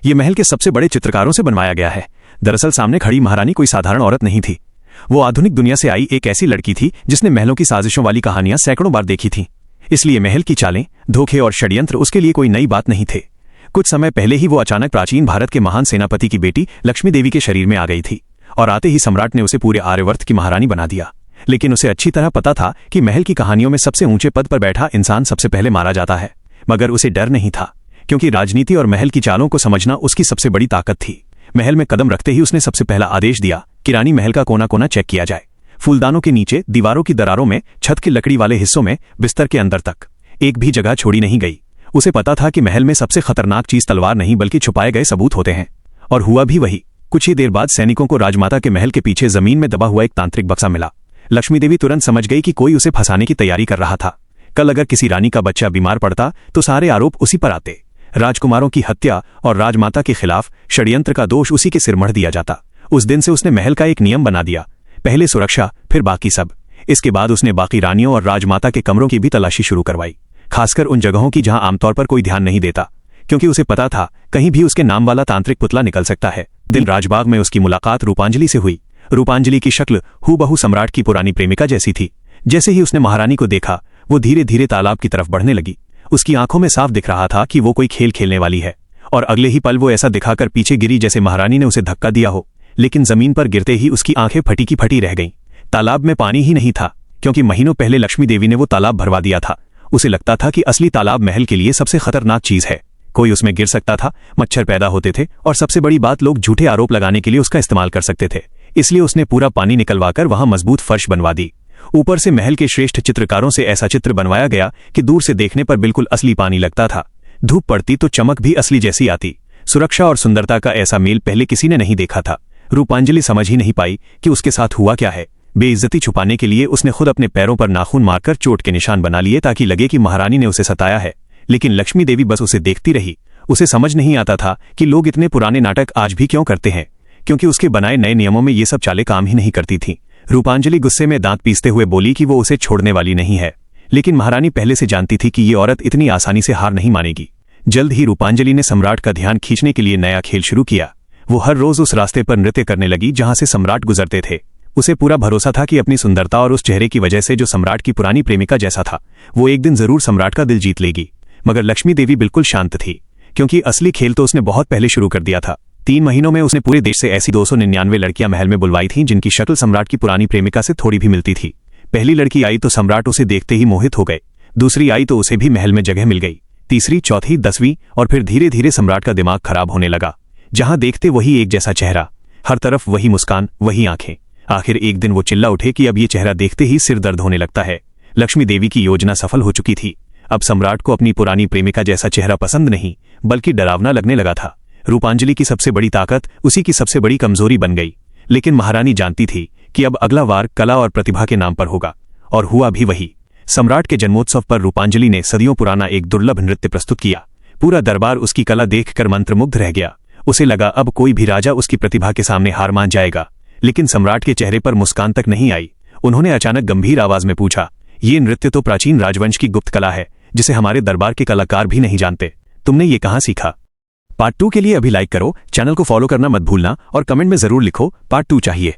ये महल के सबसे बड़े चित्रकारों से बनवाया गया है। दरअसल सामने खड़ी महारानी कोई साधारण औरत नहीं थी। वो आधुनिक दुनिया से आई एक ऐसी लड़की थी जिसने महलों की साजिशों वाली कहानियां सैकड़ों बार देखी थीं। इसलिए महल की चालें, धोखे और षड्यंत्र उसके लिए कोई नई बात नहीं थे। कुछ समय पहले ही वो अचानक प्राचीन भारत के महान सेनापति की बेटी लक्ष्मी देवी के शरीर में आ गई थी और आते ही सम्राट ने उसे पूरे आर्यवर्त की महारानी बना दिया। लेकिन उसे अच्छी तरह पता था कि महल की कहानियों में सबसे ऊंचे पद पर बैठा इंसान सबसे पहले मारा जाता है। मगर उसे डर नहीं था, क्योंकि राजनीति और महल की चालों को समझना उसकी सबसे बड़ी ताकत थी। महल में कदम रखते ही उसने सबसे पहला आदेश दिया कि रानी महल का कोना कोना चेक किया जाए। फूलदानों के नीचे, दीवारों की दरारों में, छत की लकड़ी वाले हिस्सों में, बिस्तर के अंदर तक एक भी जगह छोड़ी नहीं गई। उसे पता था कि महल में सबसे खतरनाक चीज तलवार नहीं बल्कि छुपाए गए सबूत होते हैं। और हुआ भी वही। कुछ ही देर बाद सैनिकों को राजमाता के महल के पीछे जमीन में दबा हुआ एक तांत्रिक बक्सा मिला। लक्ष्मी देवी तुरंत समझ गई कि कोई उसे फंसाने की तैयारी कर रहा था। कल अगर किसी रानी का बच्चा बीमार पड़ता तो सारे आरोप उसी पर आते। राजकुमारों की हत्या और राजमाता के खिलाफ षड्यंत्र का दोष उसी के सिर मढ़ दिया जाता। उस दिन से उसने महल का एक नियम बना दिया, पहले सुरक्षा फिर बाकी सब। इसके बाद उसने बाकी रानियों और राजमाता के कमरों की भी तलाशी शुरू करवाई, खासकर उन जगहों की जहां आमतौर पर कोई ध्यान नहीं देता, क्योंकि उसे पता था कहीं भी उसके नाम वाला तांत्रिक पुतला निकल सकता है। दिन राजबाग में उसकी मुलाकात रूपांजलि से हुई। रूपांजलि की शक्ल हूबहू सम्राट की पुरानी प्रेमिका जैसी थी। जैसे ही उसने महारानी को देखा, वो धीरे धीरे तालाब की तरफ बढ़ने लगी। उसकी आंखों में साफ दिख रहा था कि वो कोई खेल खेलने वाली है, और अगले ही पल वो ऐसा दिखाकर पीछे गिरी जैसे महारानी ने उसे धक्का दिया हो। लेकिन जमीन पर गिरते ही उसकी आंखें फटी की फटी रह गईं। तालाब में पानी ही नहीं था, क्योंकि महीनों पहले लक्ष्मी देवी ने वो तालाब भरवा दिया था। उसे लगता था कि असली तालाब महल के लिए सबसे खतरनाक चीज है। कोई उसमें गिर सकता था, मच्छर पैदा होते थे, और सबसे बड़ी बात, लोग झूठे आरोप लगाने के लिए उसका इस्तेमाल कर सकते थे। इसलिए उसने पूरा पानी निकलवाकर वहां मजबूत फर्श बनवा दी। ऊपर से महल के श्रेष्ठ चित्रकारों से ऐसा चित्र बनवाया गया कि दूर से देखने पर बिल्कुल असली पानी लगता था। धूप पड़ती तो चमक भी असली जैसी आती। सुरक्षा और सुंदरता का ऐसा मेल पहले किसी ने नहीं देखा था। रूपांजलि समझ ही नहीं पाई कि उसके साथ हुआ क्या है। बेइज्जती छुपाने के लिए उसने खुद अपने पैरों पर नाखून मारकर चोट के निशान बना लिए, ताकि लगे कि महारानी ने उसे सताया है। लेकिन लक्ष्मी देवी बस उसे देखती रही। उसे समझ नहीं आता था कि लोग इतने पुराने नाटक आज भी क्यों करते हैं, क्योंकि उसके बनाए नए नियमों में ये सब चालें काम ही नहीं करती थीं। रूपांजलि गुस्से में दांत पीसते हुए बोली कि वो उसे छोड़ने वाली नहीं है। लेकिन महारानी पहले से जानती थी कि ये औरत इतनी आसानी से हार नहीं मानेगी। जल्द ही रूपांजलि ने सम्राट का ध्यान खींचने के लिए नया खेल शुरू किया। वो हर रोज उस रास्ते पर नृत्य करने लगी जहां से सम्राट गुजरते थे। उसे पूरा भरोसा था कि अपनी सुंदरता और उस चेहरे की वजह से, जो सम्राट की पुरानी प्रेमिका जैसा था, वो एक दिन जरूर सम्राट का दिल जीत लेगी। मगर लक्ष्मी देवी बिल्कुल शांत थी, क्योंकि असली खेल तो उसने बहुत पहले शुरू कर दिया था। 3 महीनों में उसने पूरे देश से ऐसी 299 लड़कियां महल में बुलवाई थीं जिनकी शक्ल सम्राट की पुरानी प्रेमिका से थोड़ी भी मिलती थी। पहली लड़की आई तो सम्राट उसे देखते ही मोहित हो गए। दूसरी आई तो उसे भी महल में जगह मिल गई। तीसरी, चौथी, 10वीं, और फिर धीरे धीरे सम्राट का दिमाग खराब होने लगा। जहां देखते वही एक जैसा चेहरा, हर तरफ वही मुस्कान, वही आंखें। आखिर एक दिन वो चिल्ला उठे कि अब ये चेहरा देखते ही सिर दर्द होने लगता है। लक्ष्मी देवी की योजना सफल हो चुकी थी। अब सम्राट को अपनी पुरानी प्रेमिका जैसा चेहरा पसंद नहीं, बल्कि डरावना लगने लगा था। रूपांजलि की सबसे बड़ी ताकत उसी की सबसे बड़ी कमजोरी बन गई। लेकिन महारानी जानती थी कि अब अगला वार कला और प्रतिभा के नाम पर होगा। और हुआ भी वही। सम्राट के जन्मोत्सव पर रूपांजलि ने सदियों पुराना एक दुर्लभ नृत्य प्रस्तुत किया। पूरा दरबार उसकी कला देखकर मंत्रमुग्ध रह गया। उसे लगा अब कोई भी राजा उसकी प्रतिभा के सामने हार मान जाएगा। लेकिन सम्राट के चेहरे पर मुस्कान तक नहीं आई। उन्होंने अचानक गंभीर आवाज में पूछा, ये नृत्य तो प्राचीन राजवंश की गुप्त कला है, जिसे हमारे दरबार के कलाकार भी नहीं जानते। तुमने ये कहां सीखा? पार्ट 2 के लिए अभी लाइक करो, चैनल को फॉलो करना मत भूलना, और कमेंट में जरूर लिखो पार्ट 2 चाहिए।